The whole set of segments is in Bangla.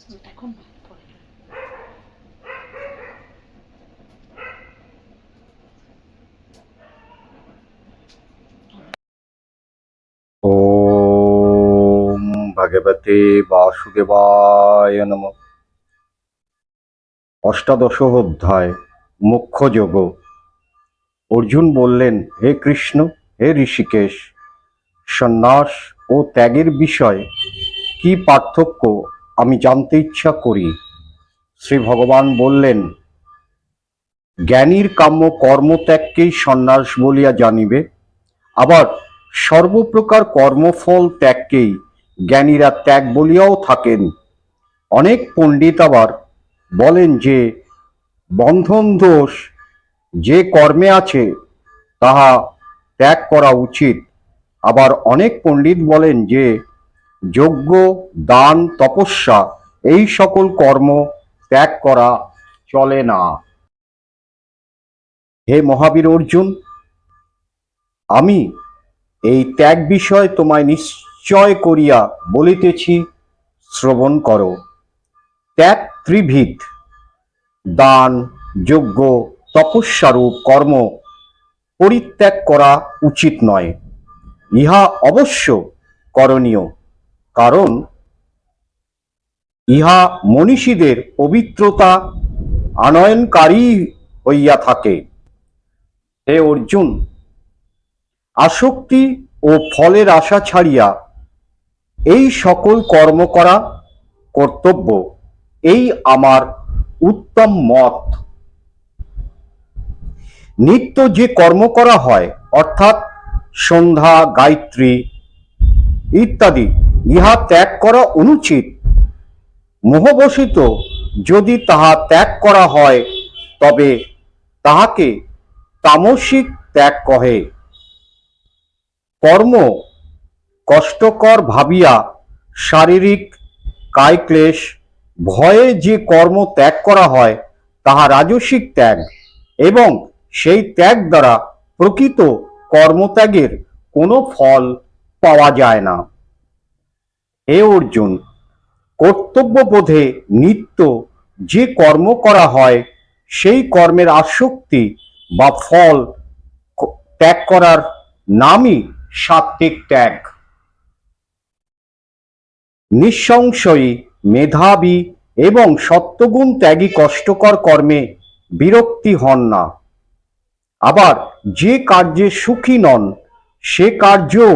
এখন পরে ওম ভগবতে বাসুদেবায় নমঃ। অষ্টাদশ অধ্যায় মুখ্য যোগ। অর্জুন বললেন, হে কৃষ্ণ, হে ঋষিকেশ, সন্ন্যাস ও ত্যাগের বিষয়ে কি পার্থক্য আমি জানতে ইচ্ছা করি। শ্রী ভগবান বললেন, জ্ঞানীর কাম্য কর্মত্যাগকেই সন্ন্যাস বলিয়া জানিবে, আবার সর্বপ্রকার কর্মফল ত্যাগকেই জ্ঞানীরা ত্যাগ বলিয়াও থাকেন। অনেক পণ্ডিত আবার বলেন যে বন্ধন দোষ যে কর্মে আছে তাহা ত্যাগ করা উচিত। আবার অনেক পণ্ডিত বলেন যে যজ্ঞ, দান, তপস্যা এই সকল কর্ম ত্যাগ করা চলে না। হে মহাবীর অর্জুন, আমি এই ত্যাগ বিষয় তোমায় নিশ্চয় করিয়া বলিতেছি, শ্রবণ করো। ত্যাগ ত্রিবিধ, দান, যজ্ঞ, তপস্যারূপ কর্ম পরিত্যাগ করা উচিত নয়। ইহা অবশ্য করণীয়, কারণ ইহা মনীষীদের পবিত্রতা আনয়নকারী হইয়া থাকে। হে অর্জুন, আসক্তি ও ফলের আশা ছাড়িয়া এই সকল কর্ম করা কর্তব্য, এই আমার উত্তম মত। নিত্য যে কর্ম করা হয়, অর্থাৎ সন্ধ্যা, গায়ত্রী ইত্যাদি, ইহা ত্যাগ করা অনুচিত। মোহবশিত যদি তাহা ত্যাগ করা হয়, তবে তাহাকে তামসিক ত্যাগ কহে। কর্ম কষ্টকর ভাবিয়া শারীরিক কায়ক্লেশ ভয়ে যে কর্ম ত্যাগ করা হয়, তাহা রাজসিক ত্যাগ, এবং সেই ত্যাগ দ্বারা প্রকৃত কর্মত্যাগের কোনো ফল পাওয়া যায় না। হে অর্জুন, কর্তব্যবোধে নিত্য যে কর্ম করা হয়, সেই কর্মের আসক্তি বা ফল ত্যাগ করার নামই সাত্ত্বিক ত্যাগ। নিঃসংশয়ী, মেধাবী এবং সত্যগুণ ত্যাগী কষ্টকর কর্মে বিরক্তি হন না। আবার যে কার্যে সুখী নন, সে কার্যও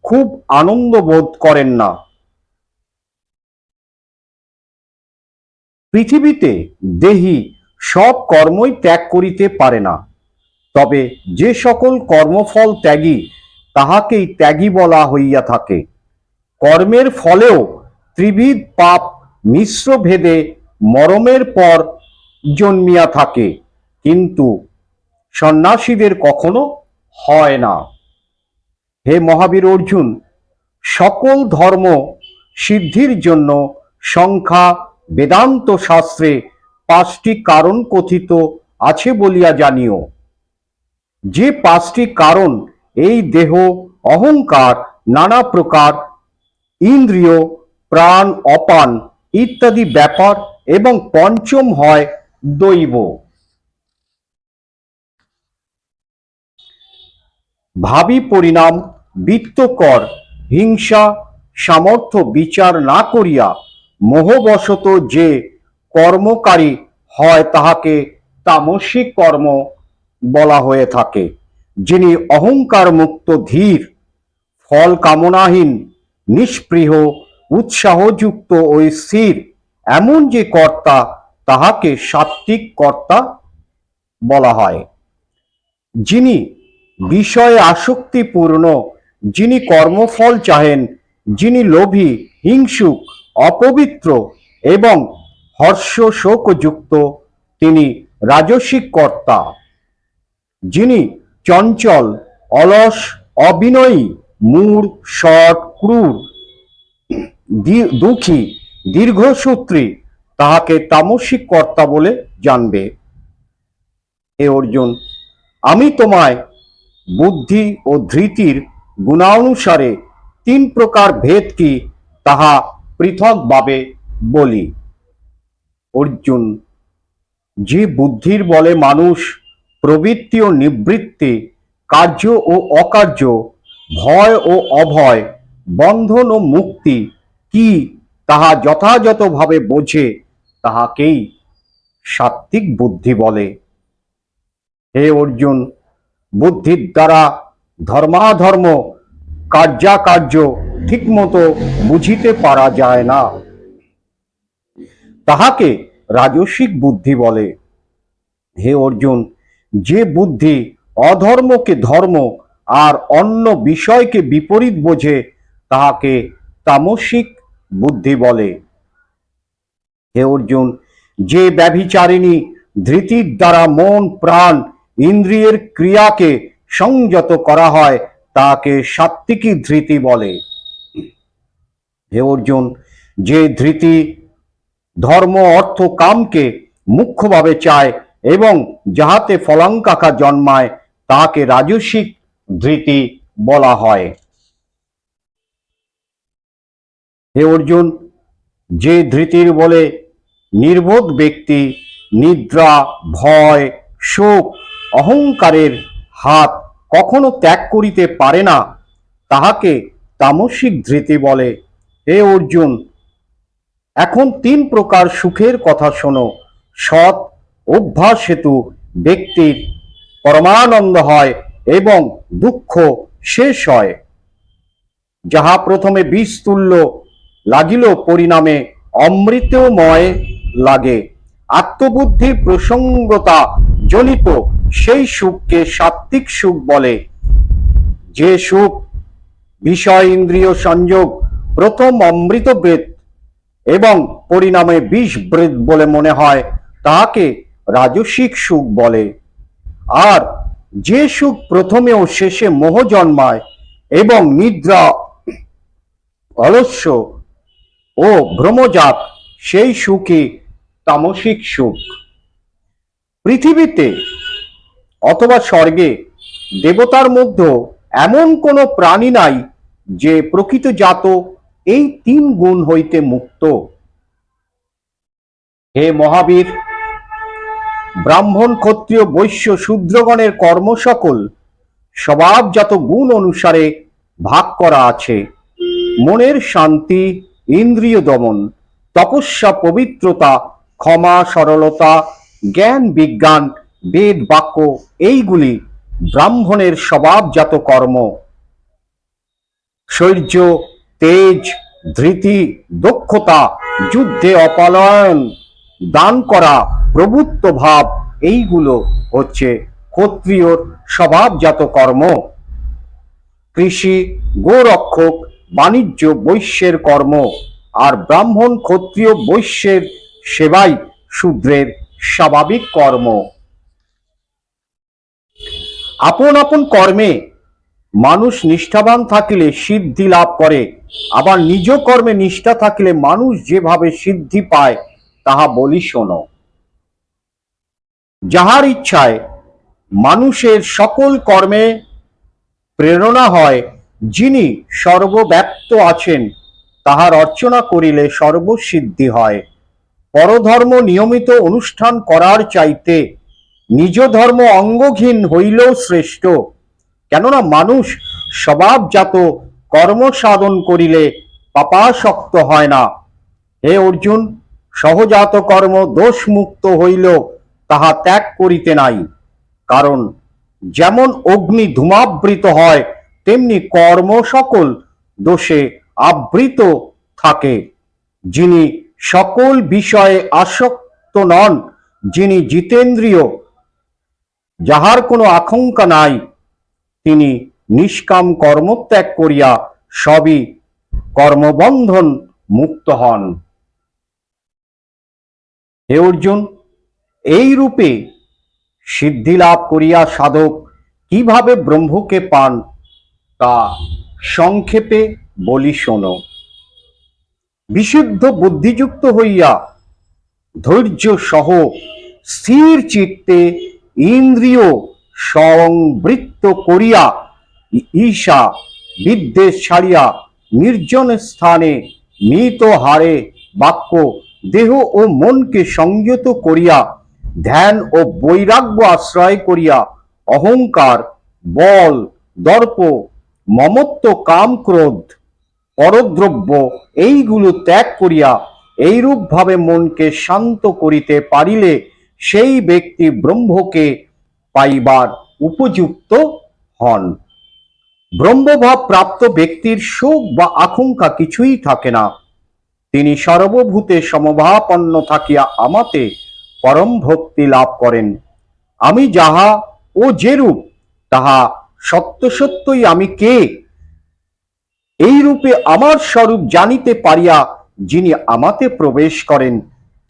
খুব আনন্দ বোধ করেন না। পৃথিবীতে দেহী সব কর্মই ত্যাগ করিতে পারে না, তবে যে সকল কর্মফল ত্যাগী, তাহাকেই ত্যাগী বলা হইয়া থাকে। কর্মের ফলেও ত্রিবিধ পাপ মিশ্র ভেদে মরণের পর জন্মিয়া থাকে, কিন্তু সন্ন্যাসীদের কখনো হয় না। হে মহাবীর অর্জুন, সকল ধর্ম সিদ্ধির জন্য সংখ্যা বেদান্ত শাস্ত্রে 5টি কারণ কথিত আছে বলিয়া জানিও। যে 5টি কারণ এই দেহ, অহংকার, নানা প্রকার ইন্দ্রিয়, প্রাণ, অপান ইত্যাদি ব্যাপার, এবং পঞ্চম হয় দৈব। ভাবী পরিণাম, বিত্তকর, হিংসা, সামর্থ্য বিচার না করিয়া মোহবশত যে কর্মকারী হয়, তাহাকে তামসিক কর্ম বলা হয়ে থাকে। যিনি অহংকার মুক্ত, ধীর, ফল কামনাহীন, নিষ্পৃহ, উৎসাহযুক্ত ও স্থির, এমন যে কর্তা, তাহাকে সাত্ত্বিক কর্তা বলা হয়। যিনি বিষয়ে আসক্তিপূর্ণ, যিনি কর্মফল চাহেন, যিনি লোভী, হিংসুক, অপবিত্র এবং হর্ষ শোকযুক্ত, তিনি রাজসিক কর্তা। যিনি চঞ্চল, অলস, অবিনয়ী, মূঢ়, শঠ, ক্রূর, দুঃখী, দীর্ঘসূত্রী, তাহাকে তামসিক কর্তা বলে জানবে। হে অর্জুন, আমি তোমায় বুদ্ধি ও ধৃতির গুণানুসারে 3 প্রকার ভেদ কি, তাহা পৃথকভাবে বলি। অর্জুন, যে বুদ্ধির বলে মানুষ প্রবৃত্তি ও নিবৃত্তি, কার্য ও অকার্য, ভয় ও অভয়, বন্ধন ও মুক্তি কি তাহা যথাযথভাবে বোঝে, তাহাকেই সাত্ত্বিক বুদ্ধি বলে। হে অর্জুন, বুদ্ধির দ্বারা ধর্মাধর্ম, কার্যাকার্য ঠিকমতো বুঝিতে পারা যায় না, তাহাকে রাজসিক বুদ্ধি বলে। হে অর্জুন, যে বুদ্ধি অধর্মকে ধর্ম আর অন্য বিষয়কে বিপরীত বোঝে, তাহাকে তামসিক বুদ্ধি বলে। হে অর্জুন, যে ব্যভিচারিণী ধৃতির দ্বারা মন প্রাণ ইন্দ্রিয়ের ক্রিয়াকে সংযত করা হয়, তাকে সাত্ত্বিকী ধৃতি বলে। হে অর্জুন, যে ধৃতি ধর্ম অর্থ কামকে মুখ্যভাবে চায় এবং যাহাতে ফলাঙ্কাকা জন্মায়, তাকে রাজসিক ধৃতি বলা হয়। হে অর্জুন, যে ধৃতির বলে নির্বোধ ব্যক্তি নিদ্রা, ভয়, শোক, অহংকারের হাত কখনো ত্যাগ করিতে পারে না, তাহাকে তামসিক ধৃতি বলে। হে অর্জুন, এখন তিন প্রকার সুখের কথা শোনো। সৎ অভ্যাস হেতু ব্যক্তির পরমানন্দ হয় এবং দুঃখ শেষ হয়। যাহা প্রথমে বিষ তুল্য লাগিল, পরিণামে অমৃতময় লাগে। আত্মবুদ্ধির প্রসঙ্গতা জনিত সেই সুখকে সাত্ত্বিক সুখ বলে। যে সুখ বিষয় ইন্দ্রিয় সংযোগ প্রথম অমৃত বেদ এবং পরিণামে বিষ ব্রেদ বলে মনে হয়, তাহাকে রাজসিক সুখ বলে। আর যে সুখ প্রথমে ও শেষে মোহ জন্মায় এবং নিদ্রা, অলস্য ও ভ্রমজাত, সেই সুখই তামসিক সুখ। পৃথিবীতে অথবা স্বর্গে দেবতার মধ্যে এমন কোনো প্রাণী নাই যে প্রকৃত জাত এই তিন গুণ হইতে মুক্ত। হে মহাবীর, ব্রাহ্মণ, ক্ষত্রিয়, বৈশ্য, শূদ্রগণের কর্ম সকল স্বভাবজাত গুণ অনুসারে ভাগ করা আছে। মনের শান্তি, ইন্দ্রিয় দমন, তপস্যা, পবিত্রতা, ক্ষমা, সরলতা, জ্ঞান, বিজ্ঞান, বেদ, বাক্য, এইগুলি ব্রাহ্মণের স্বভাবজাত কর্ম। শৌর্য, তেজ, ধৃতি, দক্ষতা, যুদ্ধে অপলায়ন, দান করা, প্রভুত্ব ভাব, এইগুলো হচ্ছে ক্ষত্রিয়র স্বভাবজাত কর্ম। কৃষি, গোরক্ষক, বাণিজ্য বৈশ্যের কর্ম, আর ব্রাহ্মণ, ক্ষত্রিয়, বৈশ্যের সেবাই শূদ্রের স্বাভাবিক কর্ম। আপন আপন কর্মে মানুষ নিষ্ঠাবান থাকিলে সিদ্ধি লাভ করে, আবার নিজ কর্মে নিষ্ঠা থাকিলে মানুষ যেভাবে সিদ্ধি পায় তাহা বলি শোনো। যাহার ইচ্ছায় মানুষের সকল কর্মে প্রেরণা হয়, যিনি সর্বব্যাপ্ত আছেন, তাহার অর্চনা করিলে সর্বসিদ্ধি হয়। পরধর্ম নিয়মিত অনুষ্ঠান করার চাইতে নিজ ধর্ম অঙ্গহীন হইলেও শ্রেষ্ঠ, কেননা মানুষ স্বভাবজাত কর্ম সাধন করিলে পাপাসক্ত হয় না। হে অর্জুন, সহজাত কর্ম দোষমুক্ত হইলেও তাহা ত্যাগ করিতে নাই, কারণ যেমন অগ্নি ধূমাবৃত হয়, তেমনি কর্ম সকল দোষে আবৃত থাকে। যিনি সকল বিষয়ে আসক্ত নন, যিনি জিতেন্দ্রিয়, যাহার কোনো আকাঙ্ক্ষা নাই, তিনি নিষ্কাম কর্মত্যাগ করিয়া সবই কর্মবন্ধন মুক্ত হন। হে অর্জুন, এই রূপে সিদ্ধি লাভ করিয়া সাধক কিভাবে ব্রহ্মকে পান, তা সংক্ষেপে বলি শোনো। বিশুদ্ধ বুদ্ধিযুক্ত হইয়া ধৈর্য সহ স্থির চিত্তে ইন্দ্রিয় সংবৃত্ত করিয়া ঈশা বিদ্বেষ ছাড়িয়া নির্জন স্থানে মৃত হারে বাক্য দেহ ও মনকে সংযত করিয়া ধ্যান ও বৈরাগ্য আশ্রয় করিয়া অহংকার, বল, দর্প, মমত্ব, কাম, ক্রোধ, পরদ্রব্য এইগুলো ত্যাগ করিয়া এইরূপ ভাবে মনকে শান্ত করিতে পারিলে সেই ব্যক্তি ব্রহ্মকে পাইবার উপযুক্ত হন। ব্রহ্মভাব প্রাপ্ত ব্যক্তির শোক বা আকাঙ্ক্ষা কিছুই থাকে না। তিনি সর্বভূতে সমভাবাপন্ন থাকিয়া আমাতে পরম ভক্তি লাভ করেন। আমি যাহা ও যেরূপ তাহা সত্য সত্যই আমি কে, এই রূপে আমার স্বরূপ জানিতে পারিয়া যিনি আমাতে প্রবেশ করেন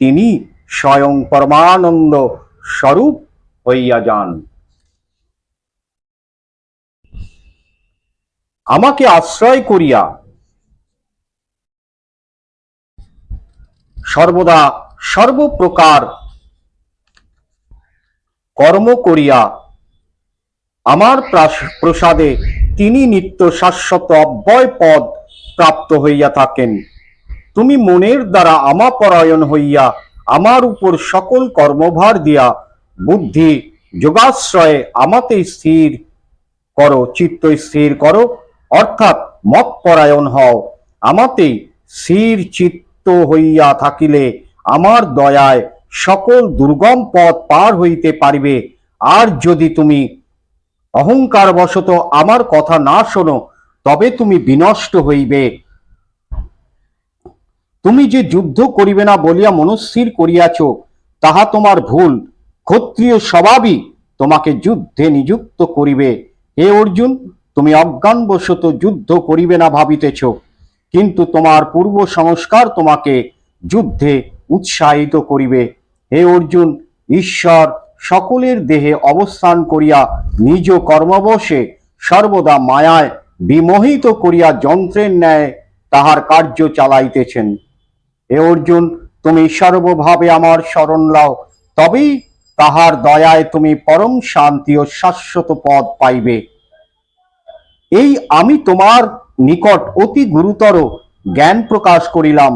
তিনি স্বয়ং পরমানন্দ স্বরূপ হইয়া যান। আমাকে আশ্রয় করিয়া সর্বদা সর্বপ্রকার কর্ম করিয়া আমার প্রসাদে তিনি নিত্য শাশ্বত অব্যয় পদ প্রাপ্ত হইয়া থাকেন। তুমি মনের দ্বারা আমাপরায়ণ হইয়া আমার উপর সকল কর্মভার দিয়া বুদ্ধি যোগাশ্রয়ে আমাতে স্থির করো, চিত্ত স্থির করো, অর্থাৎ মত পরায়ণ হও। আমাতে স্থির চিত্ত হইয়া থাকিলে আমার দয়ায় সকল দুর্গম পথ পার হইতে পারিবে। আর যদি তুমি অহংকার বশত আমার কথা না শোনো তবে তুমি বিনষ্ট হইবে। তুমি যে যুদ্ধ করিবে না বলিয়া মনস্থির করিয়াছ তাহা তোমার ভুল। ক্ষত্রিয় স্বভাবই তোমাকে যুদ্ধে নিযুক্ত করিবে। হে অর্জুন, তুমি অজ্ঞানবশত যুদ্ধ করিবে না ভাবিতেছ, কিন্তু তোমার পূর্ব সংস্কার তোমাকে যুদ্ধে উৎসাহিত করিবে। হে অর্জুন, ঈশ্বর সকলের দেহে অবস্থান করিয়া নিজ কর্মবশে সর্বদা মায়ায় বিমোহিত করিয়া যন্ত্রের ন্যায় তাহার কার্য চালাইতেছেন। হে অর্জুন, তুমি সর্বভাবে আমার শরণ লও, তবেই তাহার দয়ায় তুমি পরম শান্তি ও শাশ্বত পদ পাইবে। এই আমি তোমার নিকট অতি গুরুতর জ্ঞান প্রকাশ করিলাম,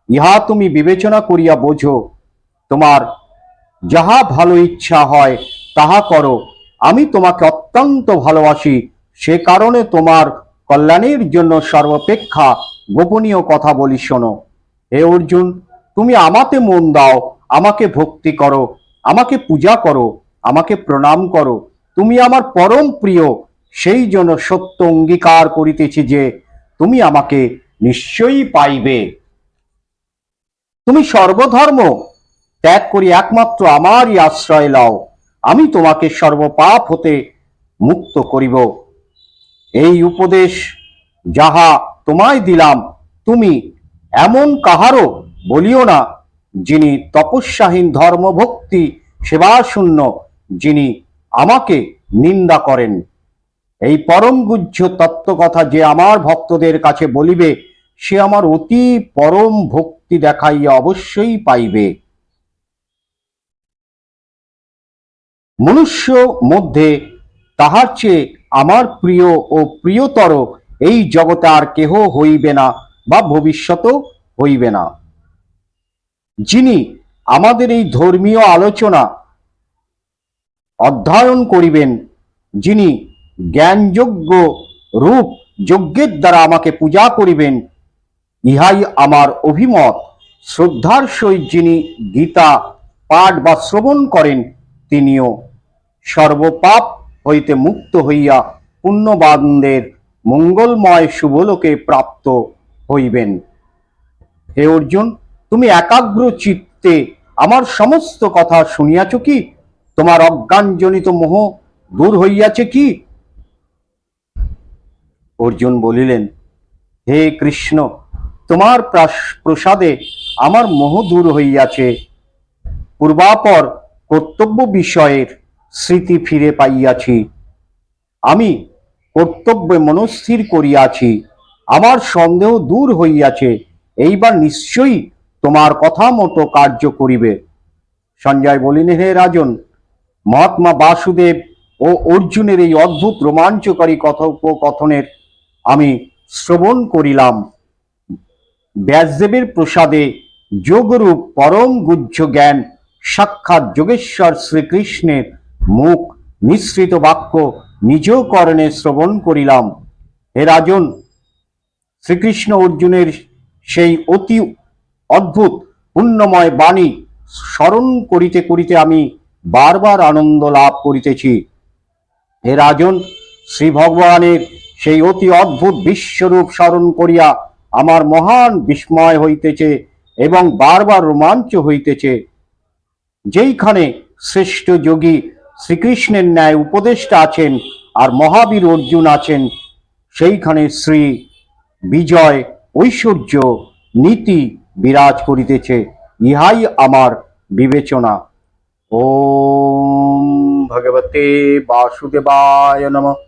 ইহা তুমি বিবেচনা করিয়া বোঝো। তোমার যাহা ভালো ইচ্ছা হয় তাহা করো। আমি তোমাকে অত্যন্ত ভালোবাসি, সে কারণে তোমার কল্যাণের জন্য সর্বাপেক্ষা গোপনীয় কথা বলি শোনো। হে অর্জুন, তুমি আমাতে মন দাও, আমাকে ভক্তি করো, আমাকে পূজা করো, আমাকে প্রণাম করো। তুমি আমার পরম প্রিয়, সেই জন্য সত্য অঙ্গীকার করিতেছি যে তুমি আমাকে নিশ্চয়ই পাইবে। তুমি সর্বধর্ম ত্যাগ করি একমাত্র আমারই আশ্রয় লও, আমি তোমাকে সর্বপাপ হতে মুক্ত করিব। এই উপদেশ যাহা তোমায় দিলাম তুমি এমন কাহারও বলিও না যিনি তপস্যাহীন, ধর্মভক্তি সেবাশূন্য, যিনি আমাকে নিন্দা করেন। এই পরম গুহ্য তত্ত্বকথা যে আমার ভক্তদের কাছে বলিবে সে আমার অতি পরম ভক্তি দেখাইয়া অবশ্যই পাইবে। মনুষ্য মধ্যে তাহার চেয়ে আমার প্রিয় ও প্রিয়তর এই জগতে আর কেহ হইবে না বা ভবিষ্যতেও হইবে না। যিনি আমাদের এই ধর্মীয় আলোচনা অধ্যয়ন করিবেন, যিনি জ্ঞানযোগ্য রূপ যজ্ঞের দ্বারা আমাকে পূজা করিবেন, ইহাই আমার অভিমত। শ্রদ্ধার সহিত যিনি গীতা পাঠ বা শ্রবণ করেন তিনিও সর্বপাপ হইতে মুক্ত হইয়া পুণ্যবানদের মঙ্গলময় শুভলোকে প্রাপ্ত হইবেন। হে অর্জুন, তুমি একাগ্র চিত্তে আমার সমস্ত কথা শুনিয়াছ কি? তোমার অজ্ঞানজনিত মোহ দূর হইয়াছে কি? অর্জুন বলিলেন, হে কৃষ্ণ, তোমার প্রসাদে আমার মোহ দূর হইয়াছে। পূর্বাপর কর্তব্য বিষয়ের স্মৃতি ফিরে পাইয়াছি। আমি কর্তব্যে মনস্থির করিয়াছি, আমার সন্দেহ দূর হইয়াছে। এইবার নিশ্চয়ই তোমার কথা মতো কার্য করিবে। সঞ্জয় বলিলেন, হে রাজন, মহাত্মা বাসুদেব ও অর্জুনের এই অদ্ভুত রোমাঞ্চকারী কথোপকথনের আমি শ্রবণ করিলাম। ব্যাসদেবের প্রসাদে যোগরূপ পরম গুহ্য জ্ঞান সাক্ষাৎ যোগেশ্বর শ্রীকৃষ্ণের মুখ নিঃসৃত বাক্য নিজ কর্ণে শ্রবণ করিলাম। হে রাজন, শ্রীকৃষ্ণ অর্জুনের সেই অতি অদ্ভুত পুণ্যময় বাণী স্মরণ করিতে করিতে আমি বারবার আনন্দ লাভ করিতেছি। হে রাজন, শ্রী ভগবানের সেই অতি অদ্ভুত বিশ্বরূপ স্মরণ করিয়া আমার মহান বিস্ময় হইতেছে এবং বারবার রোমাঞ্চ হইতেছে। যেইখানে শ্রেষ্ঠ যোগী শ্রীকৃষ্ণের ন্যায় উপদেষ্টা আছেন আর মহাবীর অর্জুন আছেন, সেইখানে শ্রী বিজয় ঐশ্বর্য নীতি বিরাজ করিতেছে। ইহাই আমার বিবেচনা। ওম ভগবতে বাসুদেবায় নমঃ।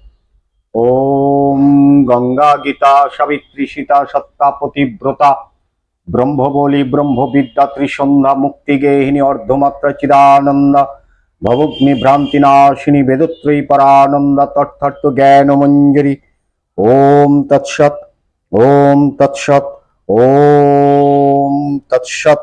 ওম গঙ্গা গীতা সাবিত্রী সীতা সত্তা পতিব্রতা ব্রহ্মবলী ব্রহ্মবিদ্যা ত্রিসন্ধ্যা মুক্তিগেহিনী অর্ধমাত্রা চিদানন্দ ভবগ্নি ভ্রান্তি নাশিনী বেদত্রয়ী পরানন্দ তৎথর্থ জ্ঞান মঞ্জরি। ওম তৎসৎ, ওম তৎসৎ, ওম তৎসৎ।